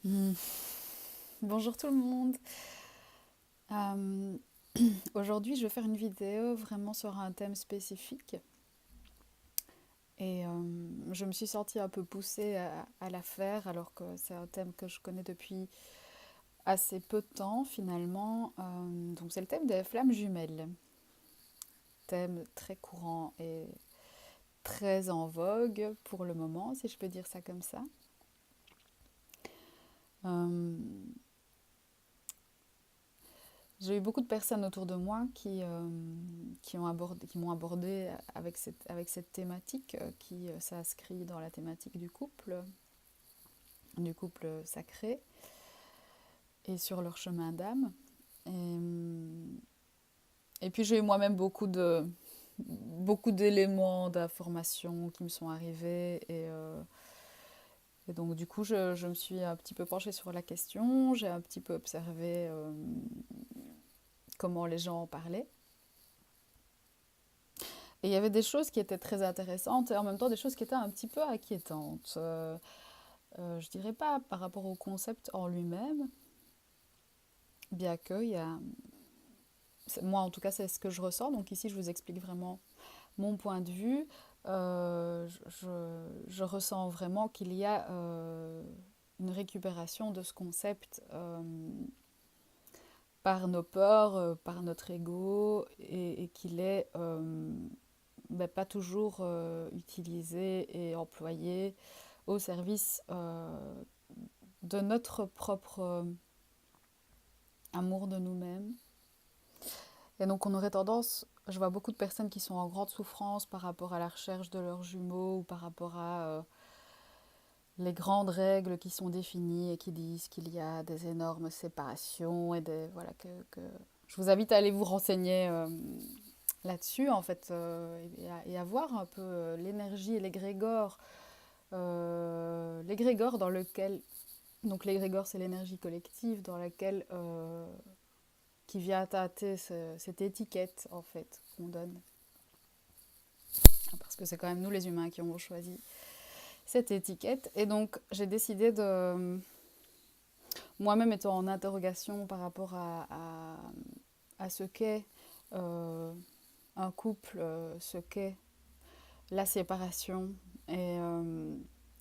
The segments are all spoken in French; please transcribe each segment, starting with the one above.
Hmm. Bonjour tout le monde. Euh, Aujourd'hui, je vais faire une vidéo vraiment sur un thème spécifique et je me suis sentie un peu poussée à la faire alors que c'est un thème que je connais depuis assez peu de temps finalement. Donc c'est le thème des flammes jumelles, thème très courant et très en vogue pour le moment, si je peux dire ça comme ça. Euh, J'ai eu beaucoup de personnes autour de moi qui m'ont abordé avec cette thématique qui s'inscrit dans la thématique du couple sacré et sur leur chemin d'âme. Et puis j'ai eu moi-même beaucoup d'éléments d'information qui me sont arrivés et donc du coup je me suis un petit peu penchée sur la question, j'ai un petit peu observé comment les gens en parlaient. Et il y avait des choses qui étaient très intéressantes et en même temps des choses qui étaient un petit peu inquiétantes. Je dirais pas par rapport au concept en lui-même, bien que moi en tout cas c'est ce que je ressens. Donc ici je vous explique vraiment mon point de vue. Je ressens vraiment qu'il y a une récupération de ce concept par nos peurs, par notre ego et qu'il est pas toujours utilisé et employé au service de notre propre amour de nous-mêmes. Et donc on aurait tendance, je vois beaucoup de personnes qui sont en grande souffrance par rapport à la recherche de leurs jumeaux ou par rapport à les grandes règles qui sont définies et qui disent qu'il y a des énormes séparations et voilà que... Je vous invite à aller vous renseigner là-dessus en fait et à voir un peu l'énergie et l'égrégore dans lequel donc l'égrégore c'est l'énergie collective dans laquelle qui vient tâter cette étiquette en fait qu'on donne parce que c'est quand même nous les humains qui avons choisi cette étiquette et donc j'ai décidé de moi-même étant en interrogation par rapport à ce qu'est euh, un couple, ce qu'est la séparation et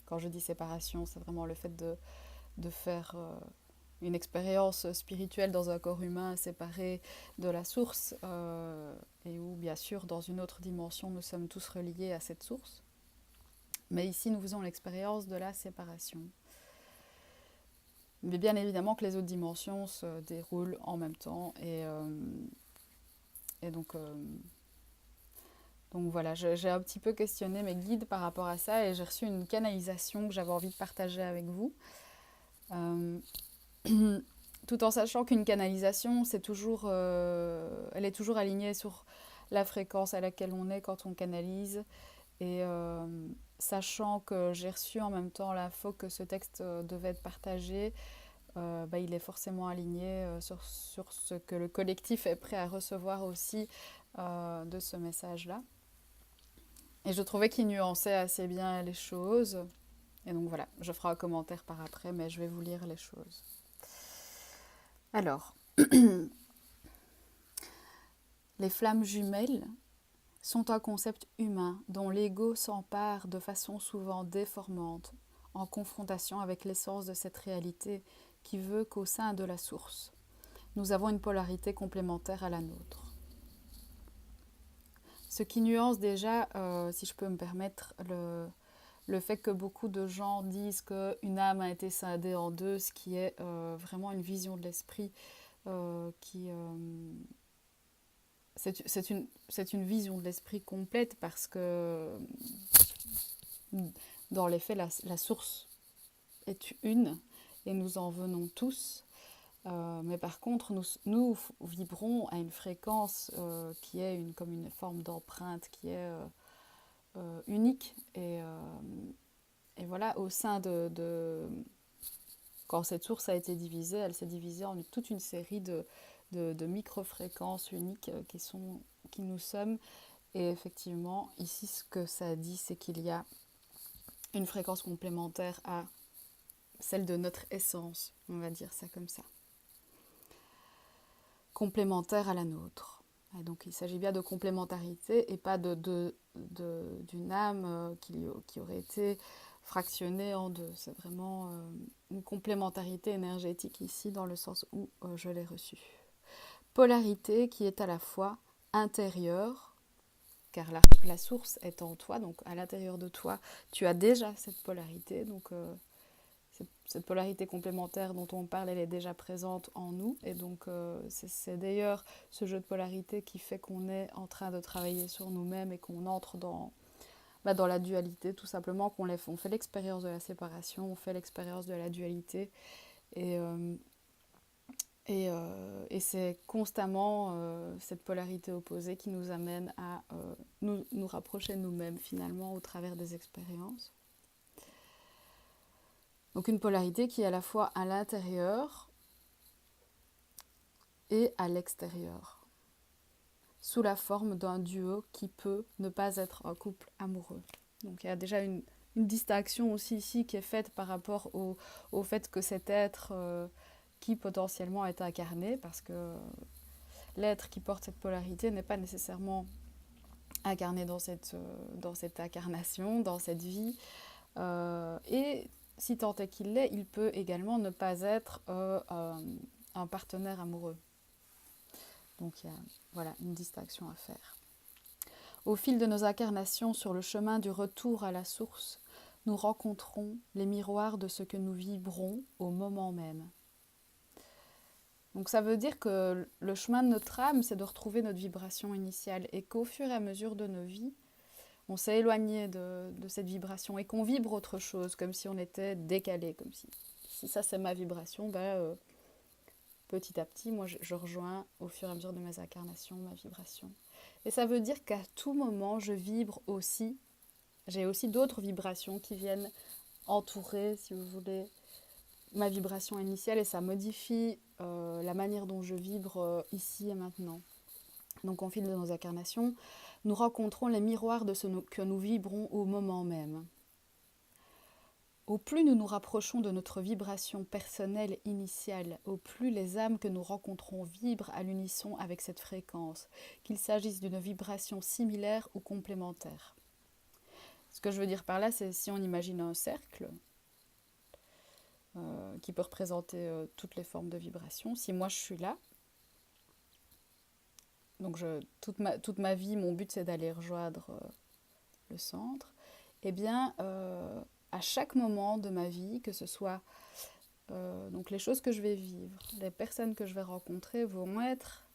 quand je dis séparation c'est vraiment le fait de faire une expérience spirituelle dans un corps humain séparé de la source et où bien sûr dans une autre dimension nous sommes tous reliés à cette source. Mais ici nous faisons l'expérience de la séparation. Mais bien évidemment que les autres dimensions se déroulent en même temps et donc voilà, j'ai un petit peu questionné mes guides par rapport à ça et j'ai reçu une canalisation que j'avais envie de partager avec vous. Euh, Tout en sachant qu'une canalisation, elle est toujours alignée sur la fréquence à laquelle on est quand on canalise. Et sachant que j'ai reçu en même temps l'info que ce texte devait être partagé, il est forcément aligné sur ce que le collectif est prêt à recevoir aussi de ce message-là. Et je trouvais qu'il nuançait assez bien les choses. Et donc voilà, je ferai un commentaire par après, mais je vais vous lire les choses. Alors, les flammes jumelles sont un concept humain dont l'ego s'empare de façon souvent déformante, en confrontation avec l'essence de cette réalité qui veut qu'au sein de la source, nous avons une polarité complémentaire à la nôtre. Ce qui nuance déjà, si je peux me permettre, le fait que beaucoup de gens disent qu'une âme a été scindée en deux, ce qui est vraiment une vision de l'esprit qui... c'est une vision de l'esprit complète parce que dans les faits, la source est une et nous en venons tous. Mais par contre, nous vibrons à une fréquence qui est comme une forme d'empreinte qui est unique. Et voilà, au sein quand cette source a été divisée, elle s'est divisée en toute une série de micro-fréquences uniques qui nous sommes. Et effectivement, ici, ce que ça dit, c'est qu'il y a une fréquence complémentaire à celle de notre essence, on va dire ça comme ça, complémentaire à la nôtre. Et donc il s'agit bien de complémentarité et pas d'une âme qui aurait été fractionnée en deux. C'est vraiment une complémentarité énergétique ici dans le sens où je l'ai reçue. Polarité qui est à la fois intérieure, car la source est en toi, donc à l'intérieur de toi, tu as déjà cette polarité, donc cette polarité complémentaire dont on parle, elle est déjà présente en nous, et donc c'est d'ailleurs ce jeu de polarité qui fait qu'on est en train de travailler sur nous-mêmes et qu'on entre dans la dualité, tout simplement, on fait l'expérience de la séparation, on fait l'expérience de la dualité, et, euh, et c'est constamment cette polarité opposée qui nous amène à nous rapprocher de nous-mêmes finalement au travers des expériences. Donc une polarité qui est à la fois à l'intérieur et à l'extérieur, sous la forme d'un duo qui peut ne pas être un couple amoureux. Donc il y a déjà une distinction aussi ici qui est faite par rapport au fait que cet être qui potentiellement est incarné, parce que l'être qui porte cette polarité n'est pas nécessairement incarné dans cette incarnation, dans cette vie. Et si tant est qu'il l'est, il peut également ne pas être un partenaire amoureux. Donc il y a voilà, une distinction à faire. Au fil de nos incarnations sur le chemin du retour à la source, nous rencontrons les miroirs de ce que nous vibrons au moment même. Donc ça veut dire que le chemin de notre âme, c'est de retrouver notre vibration initiale et qu'au fur et à mesure de nos vies, on s'est éloigné de cette vibration et qu'on vibre autre chose, comme si on était décalé, comme si ça c'est ma vibration, petit à petit, moi je rejoins au fur et à mesure de mes incarnations ma vibration. Et ça veut dire qu'à tout moment, je vibre aussi, j'ai aussi d'autres vibrations qui viennent entourer, si vous voulez, ma vibration initiale et ça modifie la manière dont je vibre ici et maintenant. Donc au fil de nos incarnations, nous rencontrons les miroirs de ce que nous vibrons au moment même. Au plus nous nous rapprochons de notre vibration personnelle initiale, au plus les âmes que nous rencontrons vibrent à l'unisson avec cette fréquence, qu'il s'agisse d'une vibration similaire ou complémentaire. Ce que je veux dire par là, c'est si on imagine un cercle qui peut représenter toutes les formes de vibration, si moi je suis là, donc toute ma vie, mon but c'est d'aller rejoindre le centre, eh bien à chaque moment de ma vie, que ce soit donc les choses que je vais vivre, les personnes que je vais rencontrer vont être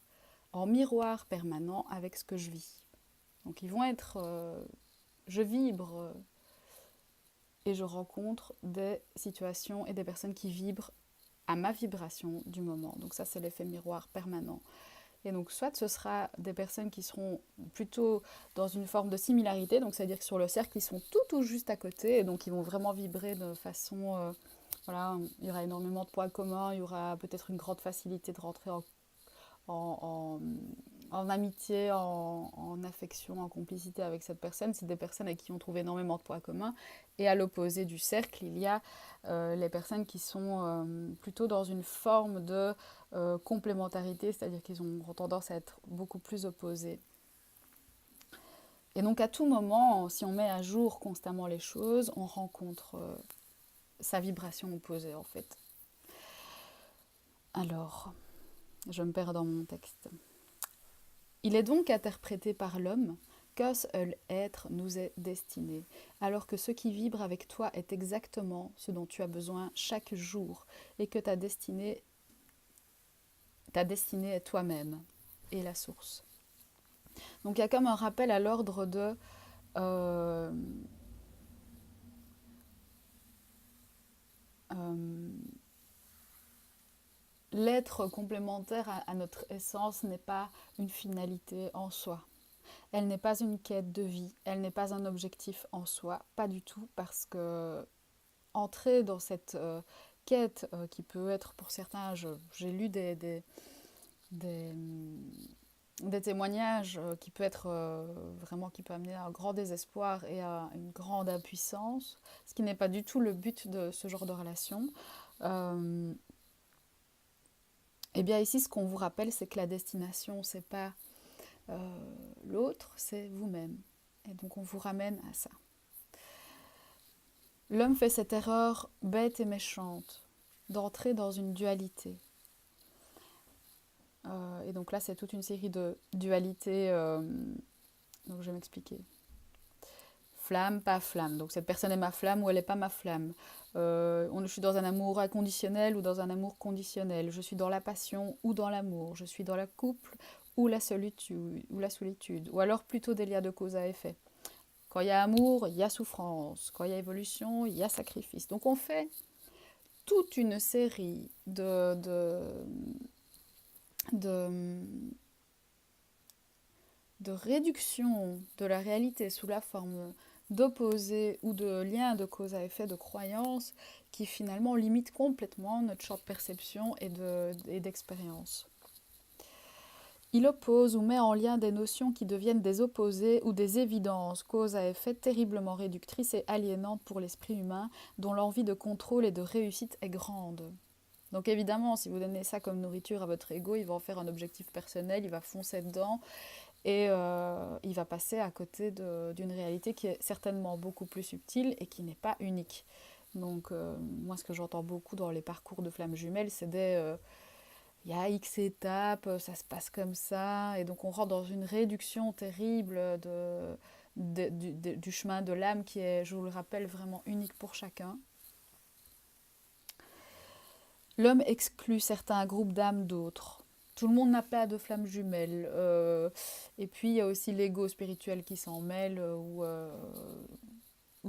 en miroir permanent avec ce que je vis. Donc ils vont être, je vibre et je rencontre des situations et des personnes qui vibrent à ma vibration du moment. Donc ça c'est l'effet miroir permanent. Et donc soit ce sera des personnes qui seront plutôt dans une forme de similarité, donc c'est-à-dire que sur le cercle ils sont tout juste à côté, et donc ils vont vraiment vibrer de façon, voilà, il y aura énormément de points communs, il y aura peut-être une grande facilité de rentrer en, en amitié, en affection, en complicité avec cette personne. C'est des personnes avec qui on trouve énormément de points communs. Et à l'opposé du cercle, il y a les personnes qui sont plutôt dans une forme de complémentarité, c'est-à-dire qu'ils ont tendance à être beaucoup plus opposés. Et donc à tout moment, si on met à jour constamment les choses, on rencontre sa vibration opposée en fait. Alors, je me perds dans mon texte. Il est donc interprété par l'homme qu'un seul être nous est destiné, alors que ce qui vibre avec toi est exactement ce dont tu as besoin chaque jour, et que ta destinée est toi-même et la source. Donc il y a comme un rappel à l'ordre de euh, l'être complémentaire à notre essence n'est pas une finalité en soi. Elle n'est pas une quête de vie, elle n'est pas un objectif en soi, pas du tout, parce que entrer dans cette quête qui peut être pour certains, j'ai lu des des témoignages qui peut amener à un grand désespoir et à une grande impuissance, ce qui n'est pas du tout le but de ce genre de relation. Euh, et bien ici, ce qu'on vous rappelle, c'est que la destination, c'est pas l'autre, c'est vous-même. Et donc on vous ramène à ça. L'homme fait cette erreur bête et méchante d'entrer dans une dualité. Et donc là, c'est toute une série de dualités. Donc je vais m'expliquer. Flamme, pas flamme. Donc cette personne est ma flamme ou elle n'est pas ma flamme. Je suis dans un amour inconditionnel ou dans un amour conditionnel. Je suis dans la passion ou dans l'amour. Je suis dans le couple ou la solitude. Ou la solitude. Ou alors plutôt des liens de cause à effet. Quand il y a amour, il y a souffrance. Quand il y a évolution, il y a sacrifice. Donc on fait toute une série de, de réduction de la réalité sous la forme d'opposés ou de liens de cause à effet, de croyances, qui finalement limitent complètement notre champ de perception et d'expérience. Il oppose ou met en lien des notions qui deviennent des opposés ou des évidences, cause à effet terriblement réductrices et aliénantes pour l'esprit humain, dont l'envie de contrôle et de réussite est grande. Donc évidemment, si vous donnez ça comme nourriture à votre ego, il va en faire un objectif personnel, il va foncer dedans et il va passer à côté d'une réalité qui est certainement beaucoup plus subtile et qui n'est pas unique. Donc moi, ce que j'entends beaucoup dans les parcours de flammes jumelles, c'est il y a X étapes, ça se passe comme ça, et donc on rentre dans une réduction terrible du chemin de l'âme qui est, je vous le rappelle, vraiment unique pour chacun. L'homme exclut certains groupes d'âmes d'autres. Tout le monde n'a pas de flammes jumelles. Et puis il y a aussi l'ego spirituel qui s'en mêle, où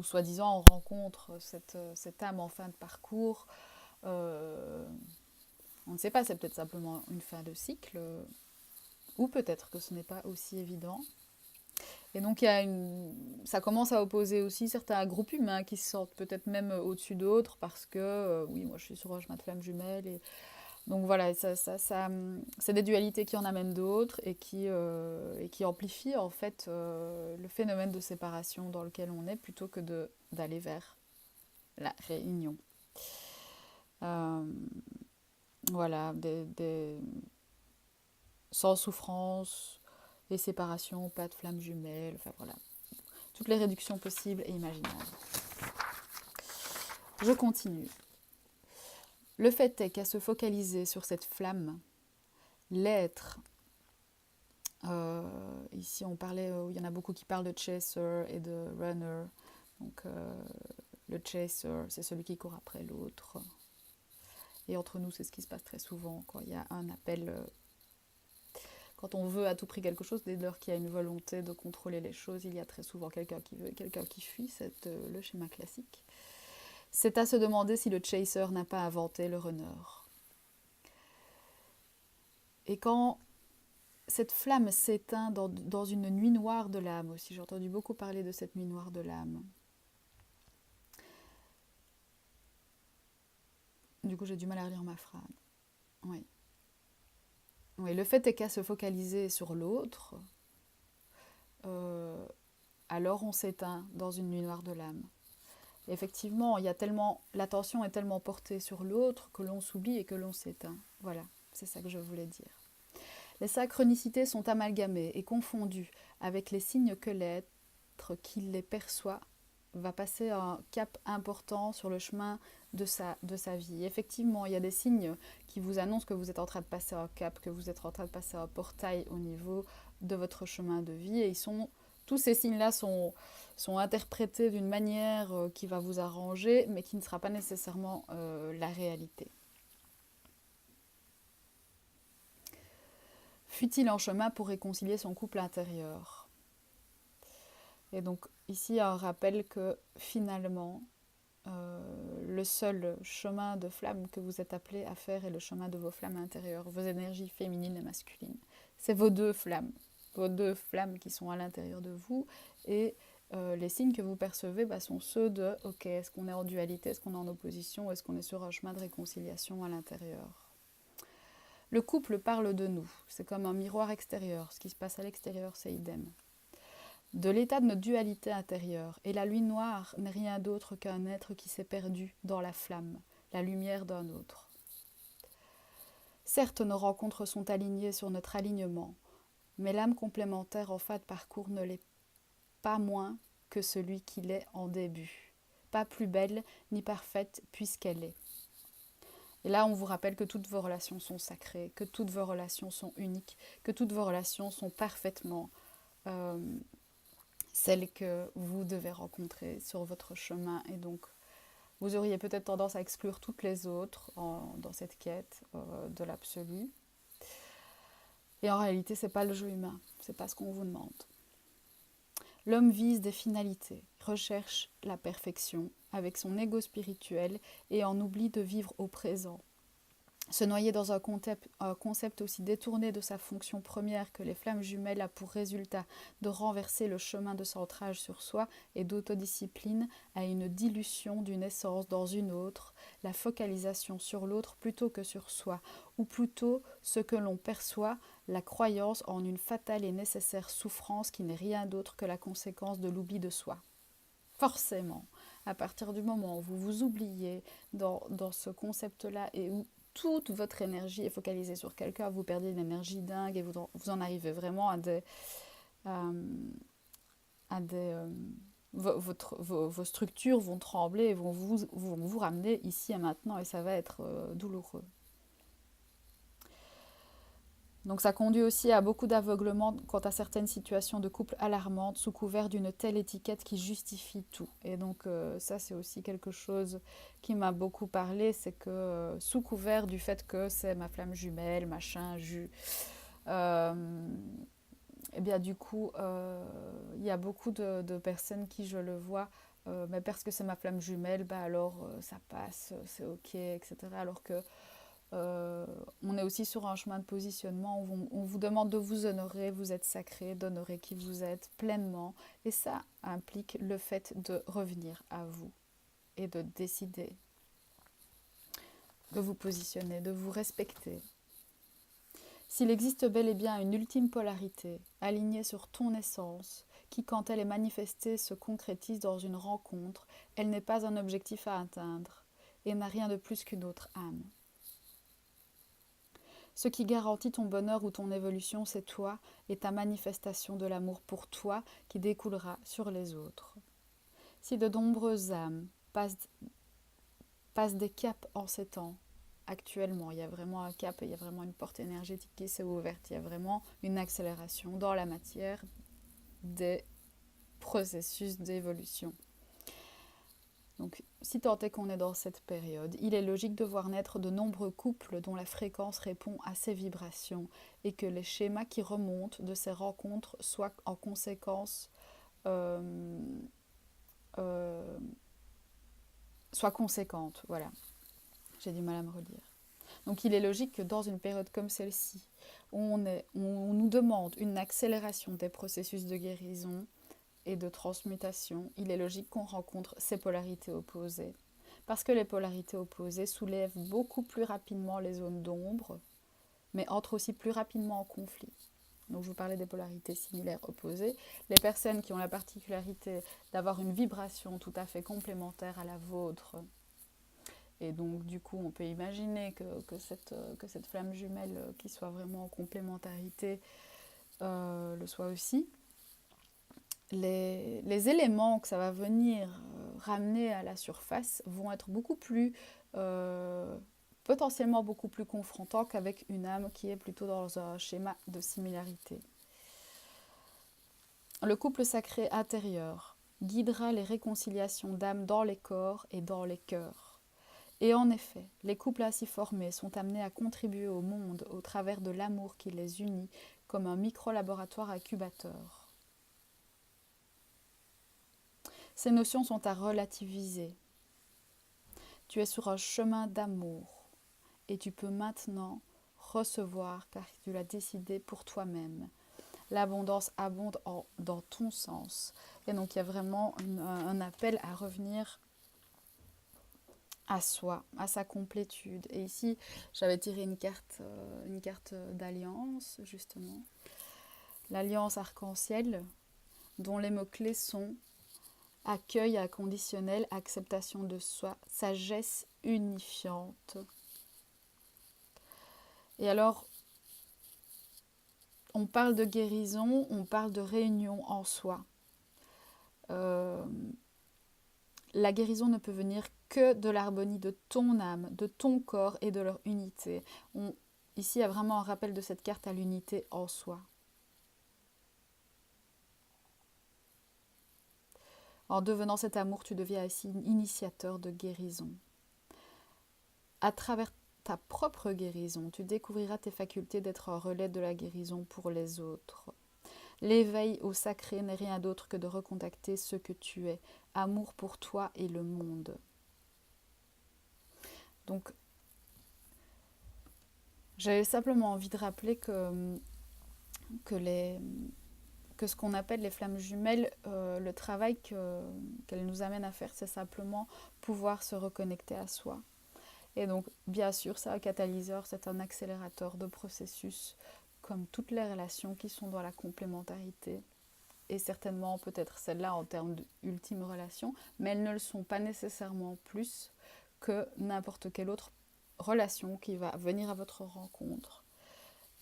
soi-disant on rencontre cette âme en fin de parcours. Euh, on ne sait pas, c'est peut-être simplement une fin de cycle, ou peut-être que ce n'est pas aussi évident. Et donc ça commence à opposer aussi certains groupes humains qui se sentent peut-être même au-dessus d'autres parce que, oui, moi je suis sur un chemin de flamme jumelle. Donc voilà, c'est des dualités qui en amènent d'autres et qui amplifient en fait le phénomène de séparation dans lequel on est plutôt que d'aller vers la réunion. Euh, voilà, sans souffrance et séparation, pas de flamme jumelle, enfin voilà. Toutes les réductions possibles et imaginables. Je continue. Le fait est qu'à se focaliser sur cette flamme, l'être, ici on parlait, il y en a beaucoup qui parlent de chaser et de runner. Donc le chaser, c'est celui qui court après l'autre. Et entre nous, c'est ce qui se passe très souvent quand il y a un appel. Quand on veut à tout prix quelque chose, dès lors qu'il y a une volonté de contrôler les choses, il y a très souvent quelqu'un qui veut et quelqu'un qui fuit. C'est le schéma classique. C'est à se demander si le chaser n'a pas inventé le runner. Et quand cette flamme s'éteint dans une nuit noire de l'âme aussi, j'ai entendu beaucoup parler de cette nuit noire de l'âme. Du coup, j'ai du mal à relire ma phrase. Oui. Oui, le fait est qu'à se focaliser sur l'autre, alors on s'éteint dans une nuit noire de l'âme. Et effectivement, l'attention est tellement portée sur l'autre que l'on s'oublie et que l'on s'éteint. Voilà, c'est ça que je voulais dire. Les synchronicités sont amalgamées et confondues avec les signes que l'être qui les perçoit va passer un cap important sur le chemin de sa vie. Et effectivement, il y a des signes qui vous annoncent que vous êtes en train de passer un cap, que vous êtes en train de passer un portail au niveau de votre chemin de vie. Et tous ces signes-là sont interprétés d'une manière qui va vous arranger, mais qui ne sera pas nécessairement la réalité. Fut-il en chemin pour réconcilier son couple intérieur? Et donc ici, un rappel que finalement, le seul chemin de flamme que vous êtes appelé à faire est le chemin de vos flammes intérieures, vos énergies féminines et masculines. C'est vos deux flammes qui sont à l'intérieur de vous. Et les signes que vous percevez sont ceux de, ok, est-ce qu'on est en dualité, est-ce qu'on est en opposition, est-ce qu'on est sur un chemin de réconciliation à l'intérieur? Le couple parle de nous, c'est comme un miroir extérieur, ce qui se passe à l'extérieur, c'est idem. De l'état de notre dualité intérieure, et la nuit noire n'est rien d'autre qu'un être qui s'est perdu dans la flamme, la lumière d'un autre. Certes, nos rencontres sont alignées sur notre alignement, mais l'âme complémentaire en fin de parcours ne l'est pas moins que celui qu'il est en début, pas plus belle ni parfaite puisqu'elle est. Et là, on vous rappelle que toutes vos relations sont sacrées, que toutes vos relations sont uniques, que toutes vos relations sont parfaitement celles que vous devez rencontrer sur votre chemin. Et donc, vous auriez peut-être tendance à exclure toutes les autres dans cette quête de l'absolu. Et en réalité, ce n'est pas le jeu humain, ce n'est pas ce qu'on vous demande. L'homme vise des finalités, recherche la perfection avec son ego spirituel et en oublie de vivre au présent. Se noyer dans un concept aussi détourné de sa fonction première que les flammes jumelles a pour résultat de renverser le chemin de centrage sur soi et d'autodiscipline à une dilution d'une essence dans une autre, la focalisation sur l'autre plutôt que sur soi, ou plutôt ce que l'on perçoit, la croyance en une fatale et nécessaire souffrance qui n'est rien d'autre que la conséquence de l'oubli de soi. Forcément, à partir du moment où vous vous oubliez dans ce concept-là et où toute votre énergie est focalisée sur quelqu'un, vous perdez une énergie dingue et vous en arrivez vraiment à vos structures vont trembler et vont vous ramener ici et maintenant et ça va être douloureux. Donc ça conduit aussi à beaucoup d'aveuglement quant à certaines situations de couple alarmantes sous couvert d'une telle étiquette qui justifie tout. Et donc ça c'est aussi quelque chose qui m'a beaucoup parlé, c'est que sous couvert du fait que c'est ma flamme jumelle, machin, et bien du coup il y a beaucoup de personnes qui je le vois, mais parce que c'est ma flamme jumelle, bah alors ça passe, c'est ok, etc. Alors que on est aussi sur un chemin de positionnement où on vous demande de vous honorer, vous êtes sacré, d'honorer qui vous êtes pleinement. Et ça implique le fait de revenir à vous et de décider de vous positionner, de vous respecter. S'il existe bel et bien une ultime polarité, alignée sur ton essence, qui quand elle est manifestée se concrétise dans une rencontre, elle n'est pas un objectif à atteindre et n'a rien de plus qu'une autre âme. Ce qui garantit ton bonheur ou ton évolution, c'est toi et ta manifestation de l'amour pour toi qui découlera sur les autres. Si de nombreuses âmes passent des caps en ces temps, actuellement, il y a vraiment un cap, il y a vraiment une porte énergétique qui s'est ouverte, il y a vraiment une accélération dans la matière des processus d'évolution. Donc, si tant est qu'on est dans cette période, il est logique de voir naître de nombreux couples dont la fréquence répond à ces vibrations et que les schémas qui remontent de ces rencontres soient en conséquence soient conséquentes. Voilà, j'ai du mal à me redire. Donc, il est logique que dans une période comme celle-ci, où on nous demande une accélération des processus de guérison et de transmutation, il est logique qu'on rencontre ces polarités opposées. Parce que les polarités opposées soulèvent beaucoup plus rapidement les zones d'ombre, mais entrent aussi plus rapidement en conflit. Donc je vous parlais des polarités similaires opposées. Les personnes qui ont la particularité d'avoir une vibration tout à fait complémentaire à la vôtre, et donc du coup on peut imaginer que cette flamme jumelle qui soit vraiment en complémentarité le soit aussi. Les éléments que ça va venir ramener à la surface vont être potentiellement beaucoup plus confrontants qu'avec une âme qui est plutôt dans un schéma de similarité. Le couple sacré intérieur guidera les réconciliations d'âmes dans les corps et dans les cœurs. Et en effet, les couples ainsi formés sont amenés à contribuer au monde au travers de l'amour qui les unit comme un micro-laboratoire incubateur. Ces notions sont à relativiser. Tu es sur un chemin d'amour et tu peux maintenant recevoir car tu l'as décidé pour toi-même. L'abondance abonde dans ton sens. Et donc il y a vraiment un appel à revenir à soi, à sa complétude. Et ici, j'avais tiré une carte d'alliance, justement. L'alliance arc-en-ciel, dont les mots-clés sont accueil inconditionnel, acceptation de soi, sagesse unifiante. Et alors, on parle de guérison, on parle de réunion en soi. La guérison ne peut venir que de l'harmonie de ton âme, de ton corps et de leur unité. Ici, il y a vraiment un rappel de cette carte à l'unité en soi. En devenant cet amour, tu deviens ainsi initiateur de guérison. À travers ta propre guérison, tu découvriras tes facultés d'être un relais de la guérison pour les autres. L'éveil au sacré n'est rien d'autre que de recontacter ce que tu es, amour pour toi et le monde. Donc, j'avais simplement envie de rappeler que ce qu'on appelle les flammes jumelles, le travail qu'elles nous amènent à faire, c'est simplement pouvoir se reconnecter à soi. Et donc, bien sûr, c'est un catalyseur, c'est un accélérateur de processus, comme toutes les relations qui sont dans la complémentarité. Et certainement, peut-être celles-là en termes d'ultime relation, mais elles ne le sont pas nécessairement plus que n'importe quelle autre relation qui va venir à votre rencontre.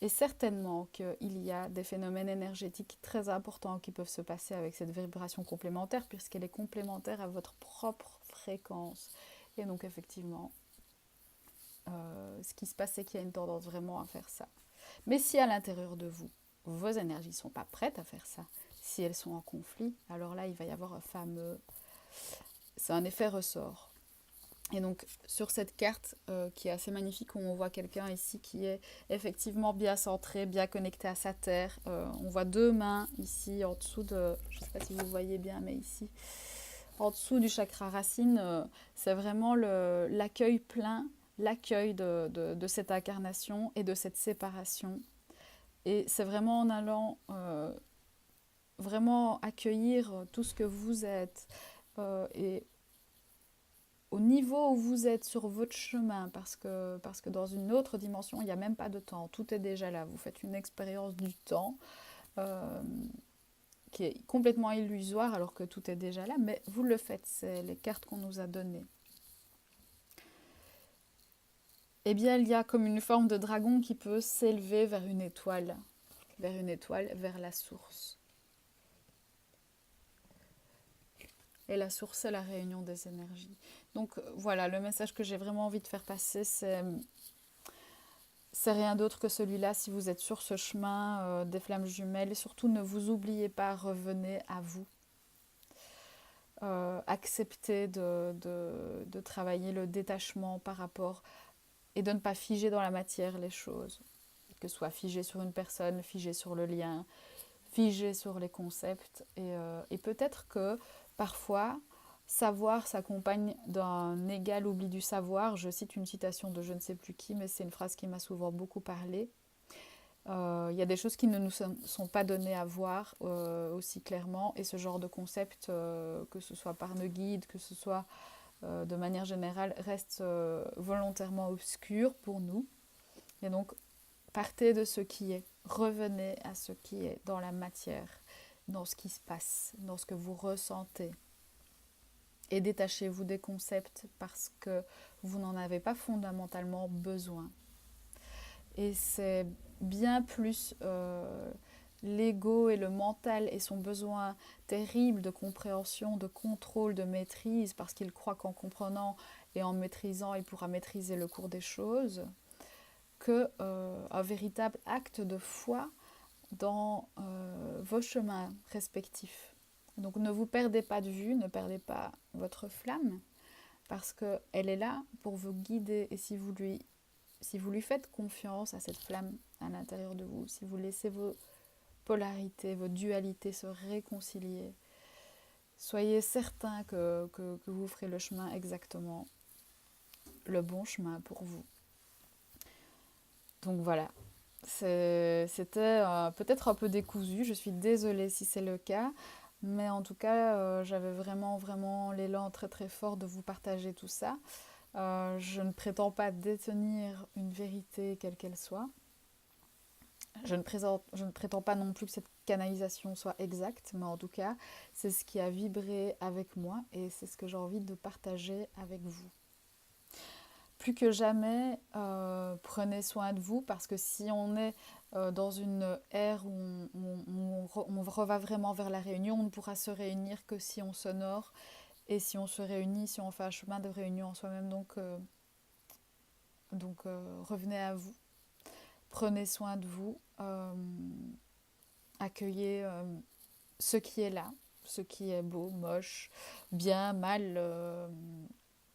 Et certainement qu'il y a des phénomènes énergétiques très importants qui peuvent se passer avec cette vibration complémentaire, puisqu'elle est complémentaire à votre propre fréquence. Et donc, effectivement, ce qui se passe, c'est qu'il y a une tendance vraiment à faire ça. Mais si à l'intérieur de vous, vos énergies ne sont pas prêtes à faire ça, si elles sont en conflit, alors là, il va y avoir un fameux... C'est un effet ressort. Et donc, sur cette carte qui est assez magnifique, où on voit quelqu'un ici qui est effectivement bien centré, bien connecté à sa terre. On voit deux mains ici, en dessous de... Je ne sais pas si vous voyez bien, mais ici, en dessous du chakra racine, c'est vraiment l'accueil plein, l'accueil de cette incarnation et de cette séparation. Et c'est vraiment en allant vraiment accueillir tout ce que vous êtes et au niveau où vous êtes sur votre chemin, parce que dans une autre dimension, il n'y a même pas de temps, tout est déjà là. Vous faites une expérience du temps qui est complètement illusoire alors que tout est déjà là, mais vous le faites, c'est les cartes qu'on nous a données. Eh bien, il y a comme une forme de dragon qui peut s'élever vers une étoile, vers la source. Et la source, c'est la réunion des énergies. Donc voilà, le message que j'ai vraiment envie de faire passer, c'est rien d'autre que celui-là. Si vous êtes sur ce chemin des flammes jumelles, surtout ne vous oubliez pas, revenez à vous. Acceptez de travailler le détachement par rapport et de ne pas figer dans la matière les choses. Que ce soit figé sur une personne, figé sur le lien, figé sur les concepts. Et peut-être que parfois, savoir s'accompagne d'un égal oubli du savoir. Je cite une citation de je ne sais plus qui, mais c'est une phrase qui m'a souvent beaucoup parlé. Il y a des choses qui ne nous sont pas données à voir aussi clairement, et ce genre de concept, que ce soit par nos guides, que ce soit de manière générale, reste volontairement obscur pour nous. Et donc, partez de ce qui est, revenez à ce qui est dans la matière, dans ce qui se passe, dans ce que vous ressentez. Et détachez-vous des concepts parce que vous n'en avez pas fondamentalement besoin. Et c'est bien plus l'ego et le mental et son besoin terrible de compréhension, de contrôle, de maîtrise, parce qu'il croit qu'en comprenant et en maîtrisant, il pourra maîtriser le cours des choses, qu'un véritable acte de foi dans vos chemins respectifs. Donc ne vous perdez pas de vue, ne perdez pas votre flamme, parce qu'elle est là pour vous guider. Et si vous lui faites confiance à cette flamme à l'intérieur de vous, si vous laissez vos polarités, vos dualités se réconcilier, soyez certain que vous ferez le chemin exactement, le bon chemin pour vous. Donc voilà, c'était peut-être un peu décousu, je suis désolée si c'est le cas, mais en tout cas, j'avais vraiment l'élan très très fort de vous partager tout ça. Je ne prétends pas détenir une vérité quelle qu'elle soit. Je ne prétends pas non plus que cette canalisation soit exacte, mais en tout cas, c'est ce qui a vibré avec moi et c'est ce que j'ai envie de partager avec vous. Plus que jamais, prenez soin de vous parce que si on est dans une ère où on va vraiment vers la réunion, on ne pourra se réunir que si on s'honore et si on se réunit, si on fait un chemin de réunion en soi-même. Revenez à vous, prenez soin de vous, accueillez ce qui est là, ce qui est beau, moche, bien, mal.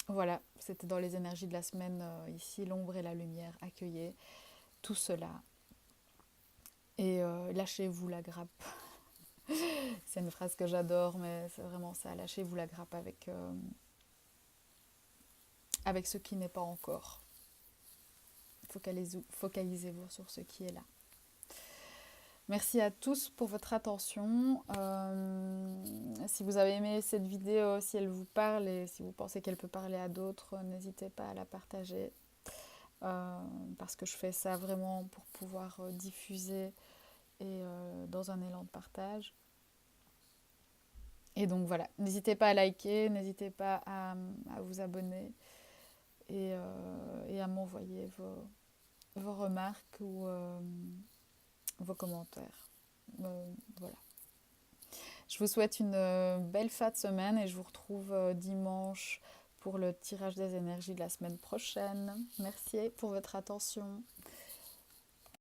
Voilà, c'était dans les énergies de la semaine ici, l'ombre et la lumière, accueillez tout cela et lâchez-vous la grappe. C'est une phrase que j'adore, mais c'est vraiment ça, lâchez-vous la grappe avec ce qui n'est pas encore. Focalisez-vous sur ce qui est là. Merci à tous pour votre attention. Si vous avez aimé cette vidéo, si elle vous parle et si vous pensez qu'elle peut parler à d'autres, n'hésitez pas à la partager. Parce que je fais ça vraiment pour pouvoir diffuser et dans un élan de partage. Et donc voilà, n'hésitez pas à liker, n'hésitez pas à vous abonner et à m'envoyer vos remarques ou vos commentaires. Voilà. Je vous souhaite une belle fin de semaine et je vous retrouve dimanche pour le tirage des énergies de la semaine prochaine. Merci pour votre attention.